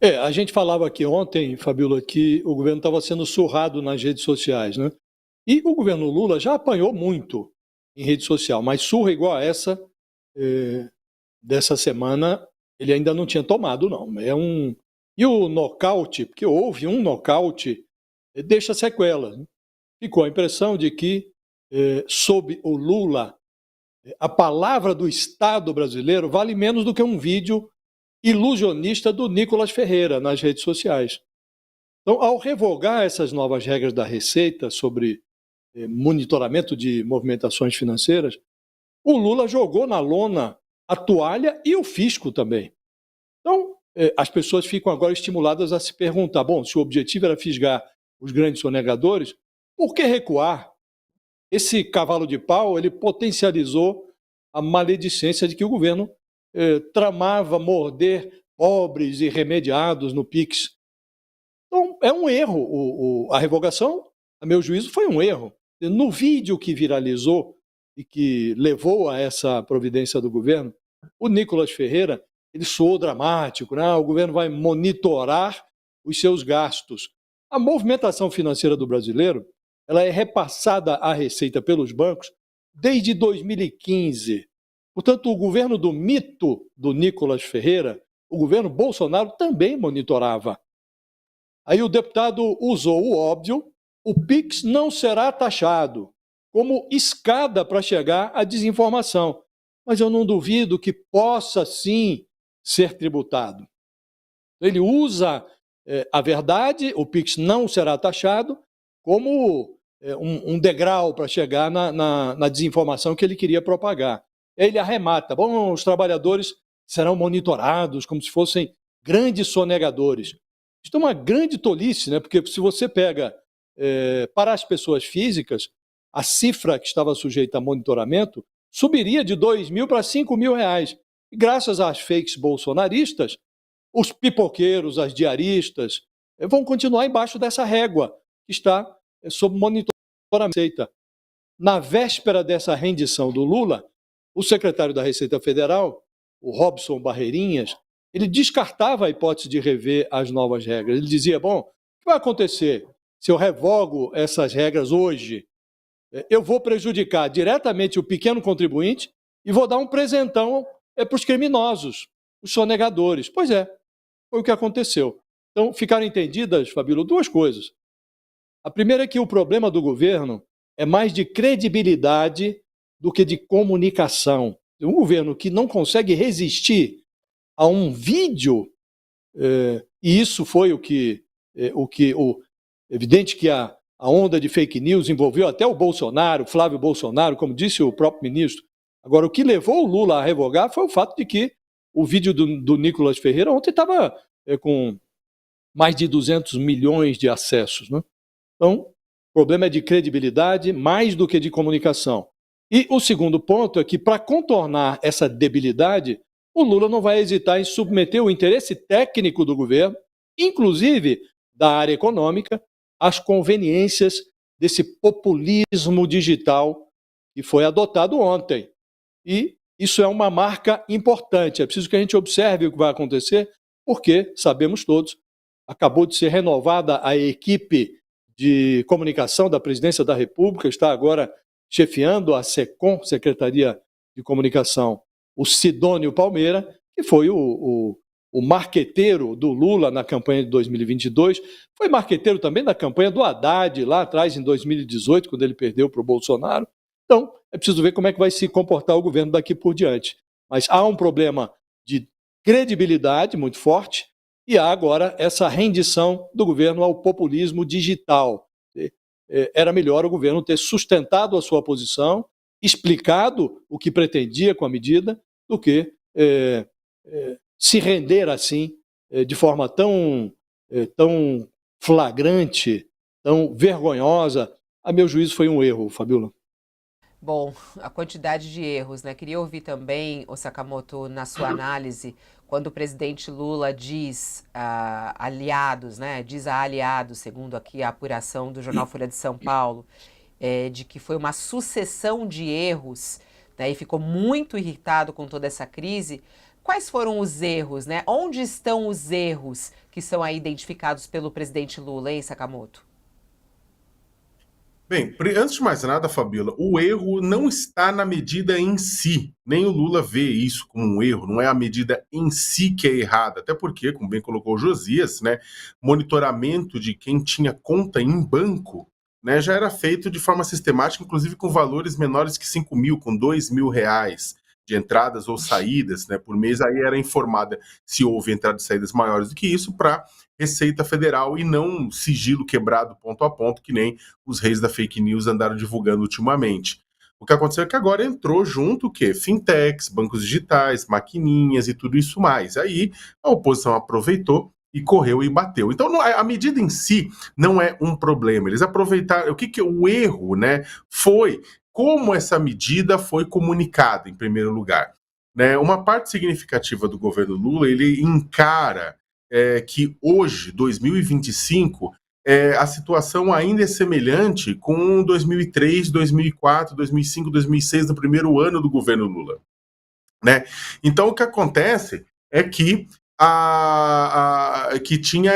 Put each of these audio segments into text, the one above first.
A gente falava aqui ontem, Fabíola, que o governo estava sendo surrado nas redes sociais, né? E o governo Lula já apanhou muito em rede social, mas surra igual a essa dessa semana ele ainda não tinha tomado, não. E o nocaute, porque houve um nocaute, deixa sequelas, né? Ficou a impressão de que, sob o Lula, a palavra do Estado brasileiro vale menos do que um vídeo ilusionista do Nicolas Ferreira nas redes sociais. Então, ao revogar essas novas regras da Receita sobre monitoramento de movimentações financeiras, o Lula jogou na lona a toalha e o fisco também. Então, as pessoas ficam agora estimuladas a se perguntar: bom, se o objetivo era fisgar os grandes sonegadores, por que recuar? Esse cavalo de pau, ele potencializou a maledicência de que o governo tramava morder pobres e remediados no PIX. Então, é um erro. A revogação, a meu juízo, foi um erro. No vídeo que viralizou e que levou a essa providência do governo, o Nicolas Ferreira, ele soou dramático, né? O governo vai monitorar os seus gastos. A movimentação financeira do brasileiro, ela é repassada à Receita pelos bancos desde 2015. Portanto, o governo do mito do Nicolas Ferreira, o governo Bolsonaro também monitorava. Aí o deputado usou o óbvio: o PIX não será taxado, como escada para chegar à desinformação. Mas eu não duvido que possa sim ser tributado. Ele usa a verdade: o PIX não será taxado, como um degrau para chegar na desinformação que ele queria propagar. Ele arremata: bom, os trabalhadores serão monitorados como se fossem grandes sonegadores. Isso é uma grande tolice, né? Porque se você pega para as pessoas físicas, a cifra que estava sujeita a monitoramento subiria de 2 mil para 5 mil reais. E graças às fakes bolsonaristas, os pipoqueiros, as diaristas, vão continuar embaixo dessa régua que está sob monitoramento. Na véspera dessa rendição do Lula, o secretário da Receita Federal, o Robson Barreirinhas, ele descartava a hipótese de rever as novas regras. Ele dizia: bom, o que vai acontecer se eu revogo essas regras hoje? Eu vou prejudicar diretamente o pequeno contribuinte e vou dar um presentão para os criminosos, os sonegadores. Pois é, foi o que aconteceu. Então, ficaram entendidas, Fabíola, duas coisas. A primeira é que o problema do governo é mais de credibilidade do que de comunicação. Um governo que não consegue resistir a um vídeo, e isso foi evidente que a onda de fake news envolveu até o Bolsonaro, Flávio Bolsonaro, como disse o próprio ministro. Agora, o que levou o Lula a revogar foi o fato de que o vídeo do Nicolas Ferreira ontem estava com mais de 200 milhões de acessos, né? Então, o problema é de credibilidade mais do que de comunicação. E o segundo ponto é que, para contornar essa debilidade, o Lula não vai hesitar em submeter o interesse técnico do governo, inclusive da área econômica, às conveniências desse populismo digital que foi adotado ontem. E isso é uma marca importante. É preciso que a gente observe o que vai acontecer, porque, sabemos todos, acabou de ser renovada a equipe de comunicação da Presidência da República, está agora chefiando a SECOM, Secretaria de Comunicação, o Sidônio Palmeira, que foi o marqueteiro do Lula na campanha de 2022, foi marqueteiro também na campanha do Haddad, lá atrás, em 2018, quando ele perdeu para o Bolsonaro. Então, é preciso ver como é que vai se comportar o governo daqui por diante. Mas há um problema de credibilidade muito forte e há agora essa rendição do governo ao populismo digital. Era melhor o governo ter sustentado a sua posição, explicado o que pretendia com a medida, do que se render assim, de forma tão flagrante, tão vergonhosa. A meu juízo foi um erro, Fabíola. Bom, a quantidade de erros, né? Queria ouvir também, o Sakamoto, na sua análise, quando o presidente Lula diz a aliados, né? Diz a aliados, segundo aqui a apuração do jornal Folha de São Paulo, de que foi uma sucessão de erros, né? E ficou muito irritado com toda essa crise. Quais foram os erros, né? Onde estão os erros que são aí identificados pelo presidente Lula, hein, Sakamoto? Bem, antes de mais nada, Fabíola, o erro não está na medida em si. Nem o Lula vê isso como um erro, não é a medida em si que é errada. Até porque, como bem colocou o Josias, né, monitoramento de quem tinha conta em banco, né, já era feito de forma sistemática, inclusive com valores menores que 5 mil, com 2 mil reais de entradas ou saídas, né, por mês. Aí era informada se houve entradas e saídas maiores do que isso para Receita Federal e não sigilo quebrado ponto a ponto, que nem os reis da fake news andaram divulgando ultimamente. O que aconteceu é que agora entrou junto o quê? Fintechs, bancos digitais, maquininhas e tudo isso mais. Aí a oposição aproveitou e correu e bateu. Então a medida em si não é um problema. Eles aproveitaram. O que o erro, né? Foi como essa medida foi comunicada, em primeiro lugar. Né? Uma parte significativa do governo Lula, ele encara que hoje, 2025, a situação ainda é semelhante com 2003, 2004, 2005, 2006, no primeiro ano do governo Lula. Né? Então, o que acontece é que que tinha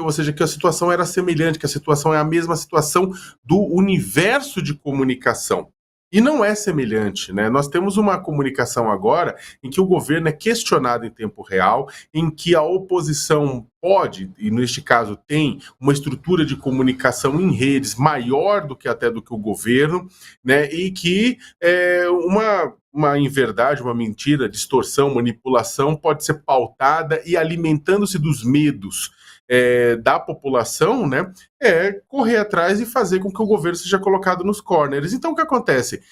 ou seja, que a situação era semelhante, que a situação é a mesma situação do universo de comunicação. E não é semelhante, né? Nós temos uma comunicação agora em que o governo é questionado em tempo real, em que a oposição pode, e neste caso tem, uma estrutura de comunicação em redes maior do que até do que o governo, né? E que uma inverdade, uma mentira, distorção, manipulação pode ser pautada e alimentando-se dos medos da população, né, correr atrás e fazer com que o governo seja colocado nos corners. Então, o que acontece?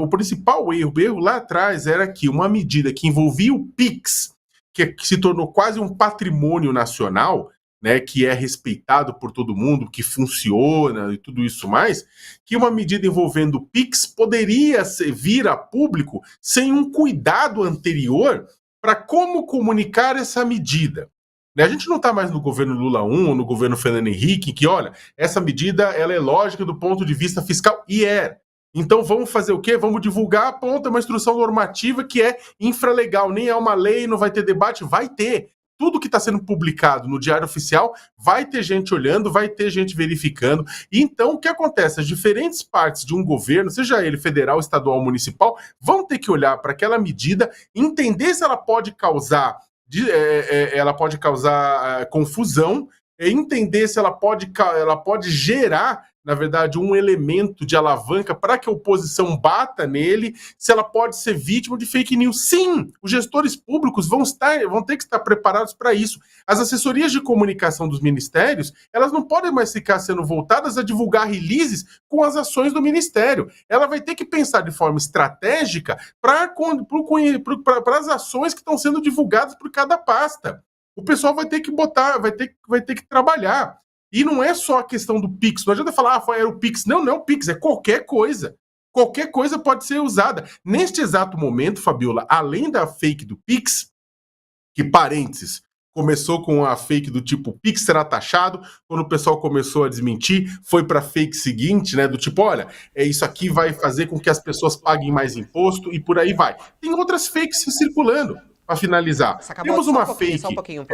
O principal erro lá atrás era que uma medida que envolvia o PIX, que se tornou quase um patrimônio nacional, né, que é respeitado por todo mundo, que funciona e tudo isso mais, que uma medida envolvendo o PIX poderia vir a público sem um cuidado anterior para como comunicar essa medida. A gente não está mais no governo Lula 1 ou no governo Fernando Henrique, que, olha, essa medida ela é lógica do ponto de vista fiscal, e é. Então vamos fazer o quê? Vamos divulgar, aponta uma instrução normativa que é infralegal, nem é uma lei, não vai ter debate, vai ter. Tudo que está sendo publicado no Diário Oficial vai ter gente olhando, vai ter gente verificando. E então, o que acontece? As diferentes partes de um governo, seja ele federal, estadual, municipal, vão ter que olhar para aquela medida, entender se ela pode causar confusão, entender se ela pode gerar, na verdade, um elemento de alavanca para que a oposição bata nele, se ela pode ser vítima de fake news. Sim, os gestores públicos vão ter que estar preparados para isso. As assessorias de comunicação dos ministérios, elas não podem mais ficar sendo voltadas a divulgar releases com as ações do ministério. Ela vai ter que pensar de forma estratégica para as ações que estão sendo divulgadas por cada pasta. O pessoal vai ter que vai ter que trabalhar. E não é só a questão do Pix. Não adianta falar, era o Pix. Não é o Pix, é qualquer coisa. Qualquer coisa pode ser usada. Neste exato momento, Fabiola, além da fake do Pix, que, parênteses, começou com a fake do tipo Pix será taxado, quando o pessoal começou a desmentir, foi para a fake seguinte, né, do tipo, olha, isso aqui vai fazer com que as pessoas paguem mais imposto e por aí vai. Tem outras fakes circulando, para finalizar. Temos uma fake... Só um pouquinho.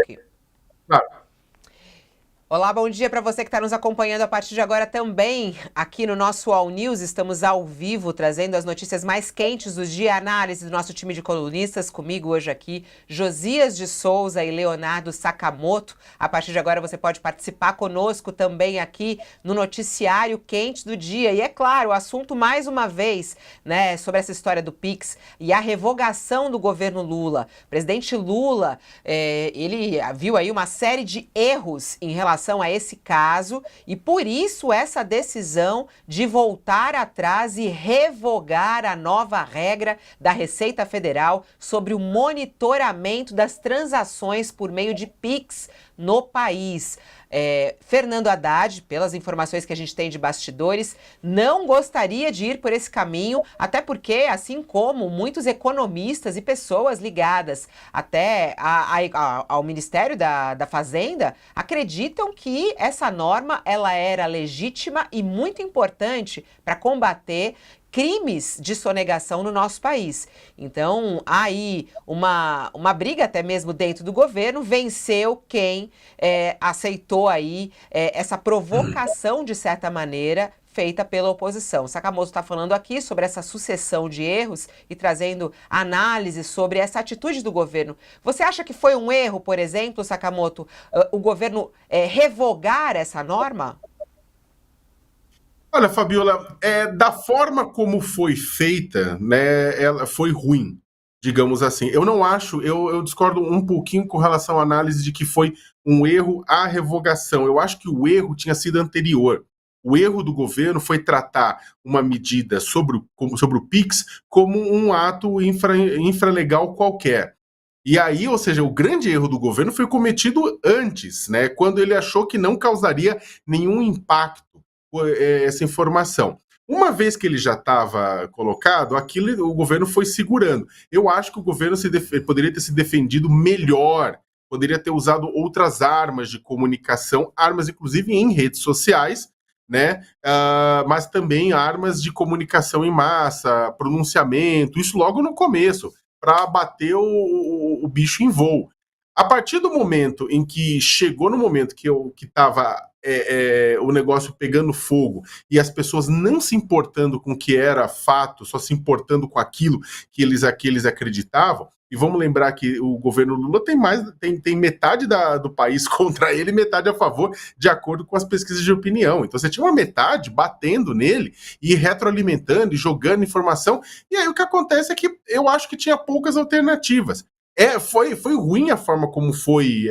Claro. Olá, bom dia para você que está nos acompanhando a partir de agora também aqui no nosso All News. Estamos ao vivo trazendo as notícias mais quentes do dia, análise do nosso time de colunistas. Comigo hoje aqui, Josias de Souza e Leonardo Sakamoto. A partir de agora você pode participar conosco também aqui no noticiário quente do dia. E é claro, o assunto mais uma vez, né, sobre essa história do Pix e a revogação do governo Lula. O presidente Lula, ele viu aí uma série de erros em relação a esse caso e por isso essa decisão de voltar atrás e revogar a nova regra da Receita Federal sobre o monitoramento das transações por meio de Pix no país. Fernando Haddad, pelas informações que a gente tem de bastidores, não gostaria de ir por esse caminho, até porque, assim como muitos economistas e pessoas ligadas até ao Ministério da Fazenda, acreditam diziam que essa norma ela era legítima e muito importante para combater crimes de sonegação no nosso país. Então, há aí uma briga até mesmo dentro do governo, venceu quem aceitou aí essa provocação, de certa maneira, feita pela oposição. Sakamoto está falando aqui sobre essa sucessão de erros e trazendo análise sobre essa atitude do governo. Você acha que foi um erro, por exemplo, Sakamoto, o governo revogar essa norma? Olha, Fabiola, da forma como foi feita, né, ela foi ruim, digamos assim. Eu não acho, eu discordo um pouquinho com relação à análise de que foi um erro a revogação. Eu acho que o erro tinha sido anterior. O erro do governo foi tratar uma medida sobre o PIX como um ato infralegal qualquer. E aí, ou seja, o grande erro do governo foi cometido antes, né, quando ele achou que não causaria nenhum impacto essa informação. Uma vez que ele já estava colocado, aquilo o governo foi segurando. Eu acho que o governo poderia ter se defendido melhor, poderia ter usado outras armas de comunicação, armas inclusive em redes sociais, né? Mas também armas de comunicação em massa, pronunciamento, isso logo no começo, para bater o bicho em voo. A partir do momento em que chegou no momento que estava o negócio pegando fogo e as pessoas não se importando com o que era fato, só se importando com aquilo que eles acreditavam, e vamos lembrar que o governo Lula tem metade do país contra ele e metade a favor, de acordo com as pesquisas de opinião. Então você tinha uma metade batendo nele e retroalimentando e jogando informação, e aí o que acontece é que eu acho que tinha poucas alternativas. Foi ruim a forma como foi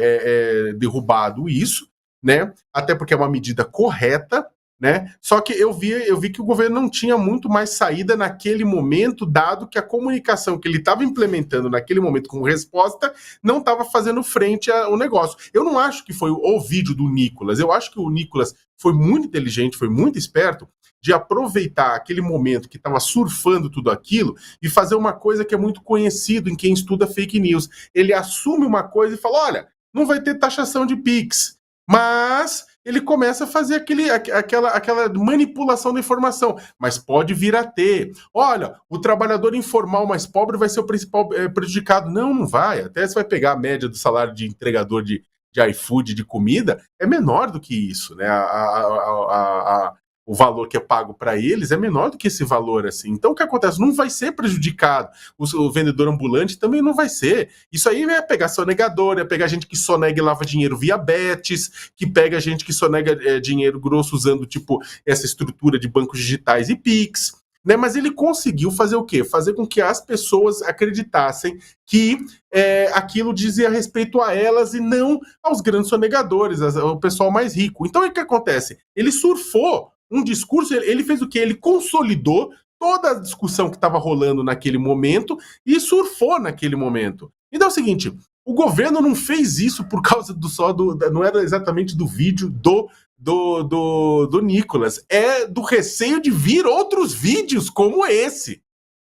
derrubado isso, né? Até porque é uma medida correta, né? Só que eu vi que o governo não tinha muito mais saída naquele momento, dado que a comunicação que ele estava implementando naquele momento como resposta não estava fazendo frente ao negócio. Eu não acho que foi o vídeo do Nicolas, eu acho que o Nicolas foi muito inteligente, foi muito esperto de aproveitar aquele momento que estava surfando tudo aquilo e fazer uma coisa que é muito conhecido em quem estuda fake news. Ele assume uma coisa e fala, olha, não vai ter taxação de PIX, mas ele começa a fazer aquela manipulação da informação. Mas pode vir a ter. Olha, o trabalhador informal mais pobre vai ser o principal prejudicado. Não vai. Até você vai pegar a média do salário de entregador de iFood, de comida, é menor do que isso, né? O valor que é pago para eles é menor do que esse valor, assim. Então, o que acontece? Não vai ser prejudicado. O vendedor ambulante também não vai ser. Isso aí é pegar sonegador, é pegar gente que sonega e lava dinheiro via bets, que pega gente que sonega dinheiro grosso usando, tipo, essa estrutura de bancos digitais e PIX, né? Mas ele conseguiu fazer o quê? Fazer com que as pessoas acreditassem que aquilo dizia respeito a elas e não aos grandes sonegadores, ao pessoal mais rico. Então, o que acontece? Ele surfou um discurso, ele fez o quê? Ele consolidou toda a discussão que estava rolando naquele momento e surfou naquele momento. Então é o seguinte, o governo não fez isso por causa não era exatamente do vídeo do Nicolas, é do receio de vir outros vídeos como esse.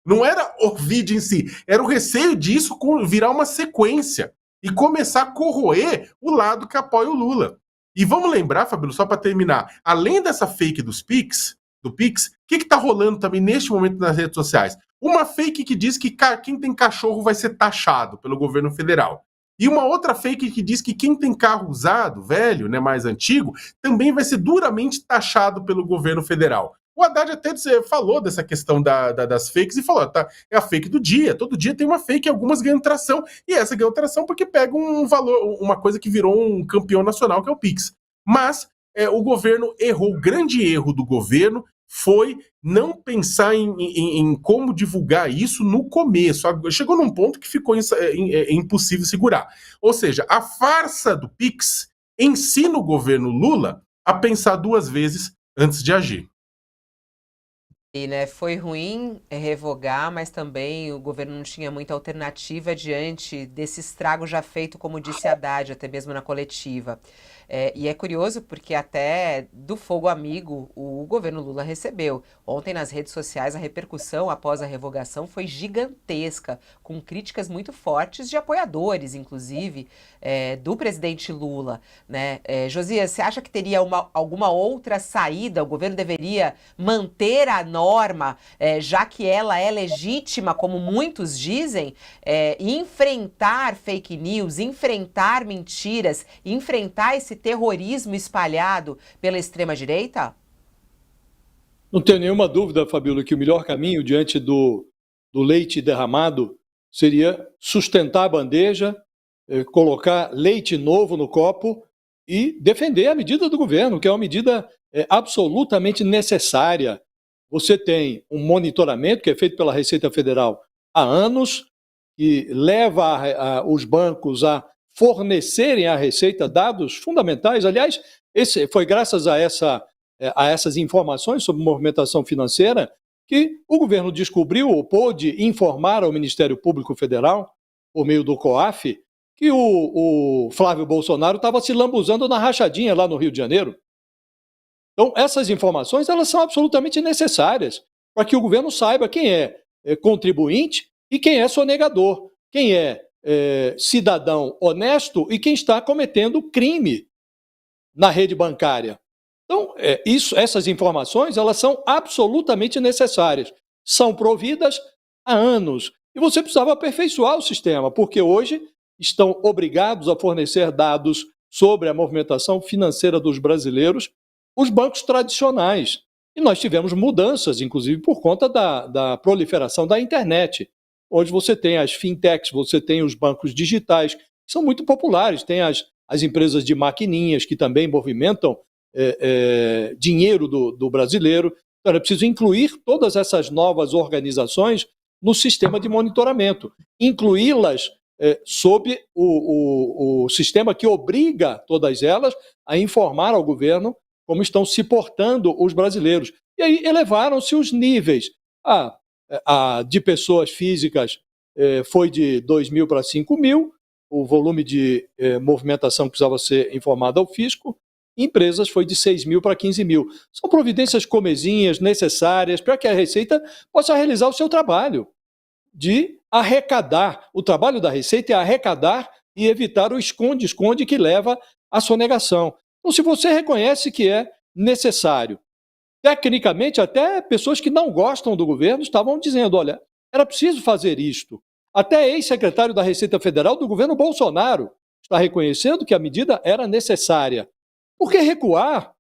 Não era o vídeo em si, era o receio disso virar uma sequência e começar a corroer o lado que apoia o Lula. E vamos lembrar, Fabíola, só para terminar, além dessa fake do Pix, o que está rolando também neste momento nas redes sociais? Uma fake que diz que quem tem cachorro vai ser taxado pelo governo federal. E uma outra fake que diz que quem tem carro usado, velho, né, mais antigo, também vai ser duramente taxado pelo governo federal. O Haddad até falou dessa questão das fakes e falou, tá, é a fake do dia, todo dia tem uma fake e algumas ganham tração, e essa ganhou tração porque pega um valor, uma coisa que virou um campeão nacional, que é o Pix. Mas o governo errou, o grande erro do governo foi não pensar em como divulgar isso no começo. Chegou num ponto que ficou impossível segurar. Ou seja, a farsa do Pix ensina o governo Lula a pensar duas vezes antes de agir. E, né, foi ruim revogar, mas também o governo não tinha muita alternativa diante desse estrago já feito, como disse a Haddad, até mesmo na coletiva. E é curioso porque até do fogo amigo o governo Lula recebeu. Ontem nas redes sociais a repercussão após a revogação foi gigantesca, com críticas muito fortes de apoiadores, inclusive, do presidente Lula, né? Josias, você acha que teria alguma outra saída? O governo deveria manter a norma, já que ela é legítima, como muitos dizem, e enfrentar fake news, enfrentar mentiras, enfrentar esse terrorismo espalhado pela extrema-direita? Não tenho nenhuma dúvida, Fabíola, que o melhor caminho diante do leite derramado seria sustentar a bandeja, colocar leite novo no copo e defender a medida do governo, que é uma medida absolutamente necessária. Você tem um monitoramento que é feito pela Receita Federal há anos, que leva os bancos a fornecerem à Receita dados fundamentais. Aliás, foi graças a essas informações sobre movimentação financeira que o governo descobriu ou pôde informar ao Ministério Público Federal, por meio do COAF, que o Flávio Bolsonaro estava se lambuzando na rachadinha lá no Rio de Janeiro. Então, essas informações elas são absolutamente necessárias para que o governo saiba quem é contribuinte e quem é sonegador, quem é cidadão honesto e quem está cometendo crime na rede bancária. Então, essas informações elas são absolutamente necessárias, são providas há anos. E você precisava aperfeiçoar o sistema, porque hoje estão obrigados a fornecer dados sobre a movimentação financeira dos brasileiros os bancos tradicionais. E nós tivemos mudanças, inclusive por conta da proliferação da internet. Hoje você tem as fintechs, você tem os bancos digitais, que são muito populares, tem as empresas de maquininhas que também movimentam dinheiro do brasileiro. Então é preciso incluir todas essas novas organizações no sistema de monitoramento, incluí-las sob o sistema que obriga todas elas a informar ao governo como estão se portando os brasileiros. E aí elevaram-se os níveis. De pessoas físicas foi de 2 mil para 5 mil, o volume de movimentação que precisava ser informado ao fisco. Empresas foi de 6 mil para 15 mil. São providências comezinhas, necessárias, para que a Receita possa realizar o seu trabalho de arrecadar. O trabalho da Receita é arrecadar e evitar o esconde-esconde que leva à sonegação. Então, se você reconhece que é necessário, tecnicamente, até pessoas que não gostam do governo estavam dizendo, olha, era preciso fazer isto. Até ex-secretário da Receita Federal do governo Bolsonaro está reconhecendo que a medida era necessária. Por que recuar?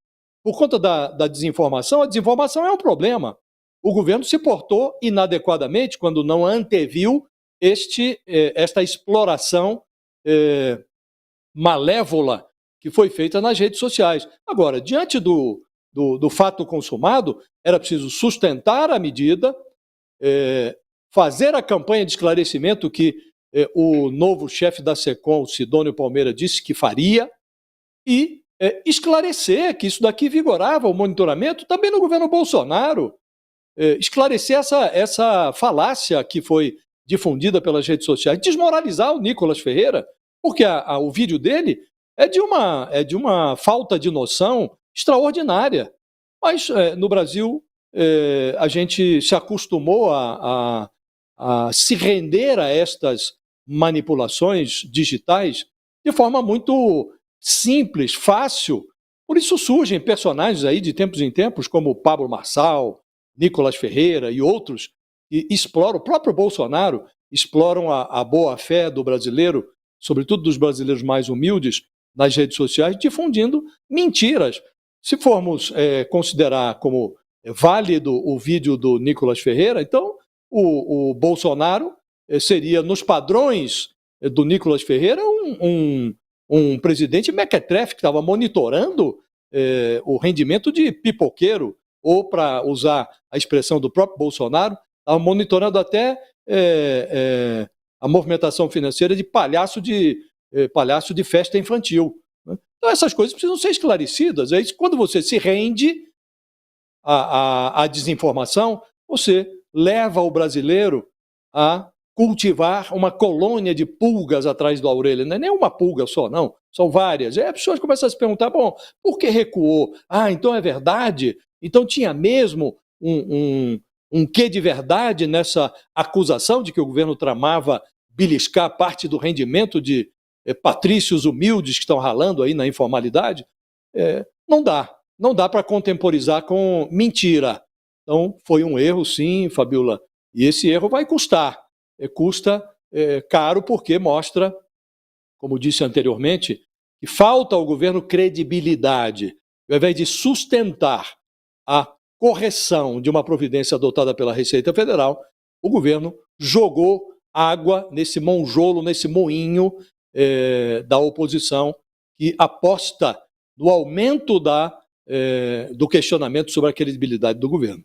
Por conta da desinformação? A desinformação é um problema. O governo se portou inadequadamente quando não anteviu esta exploração malévola que foi feita nas redes sociais. Agora, diante do fato consumado, era preciso sustentar a medida, fazer a campanha de esclarecimento que o novo chefe da SECOM, o Sidônio Palmeira, disse que faria, e esclarecer que isso daqui vigorava o monitoramento também no governo Bolsonaro, esclarecer essa falácia que foi difundida pelas redes sociais, desmoralizar o Nicolas Ferreira, porque o vídeo dele é de uma falta de noção extraordinária. Mas no Brasil a gente se acostumou a se render a estas manipulações digitais de forma muito simples, fácil. Por isso surgem personagens aí de tempos em tempos, como Pablo Marçal, Nicolas Ferreira e outros, que exploram, o próprio Bolsonaro, exploram a boa-fé do brasileiro, sobretudo dos brasileiros mais humildes, nas redes sociais, difundindo mentiras. Se formos considerar como válido o vídeo do Nicolas Ferreira, então o Bolsonaro seria, nos padrões do Nicolas Ferreira, um presidente mequetrefe que estava monitorando o rendimento de pipoqueiro, ou, para usar a expressão do próprio Bolsonaro, estava monitorando até a movimentação financeira de palhaço de festa infantil. Né? Então essas coisas precisam ser esclarecidas. Quando você se rende a desinformação, você leva o brasileiro a cultivar uma colônia de pulgas atrás da orelha. Não é nem uma pulga só, não. São várias. E aí as pessoas começam a se perguntar, bom, por que recuou? Ah, então é verdade? Então tinha mesmo um quê de verdade nessa acusação de que o governo tramava beliscar parte do rendimento de patrícios humildes que estão ralando aí na informalidade? Não dá para contemporizar com mentira. Então foi um erro, sim, Fabiola, e esse erro vai custar. Custa caro porque mostra, como disse anteriormente, que falta ao governo credibilidade. Ao invés de sustentar a correção de uma providência adotada pela Receita Federal, o governo jogou água nesse monjolo, nesse moinho da oposição, que aposta no aumento do questionamento sobre a credibilidade do governo.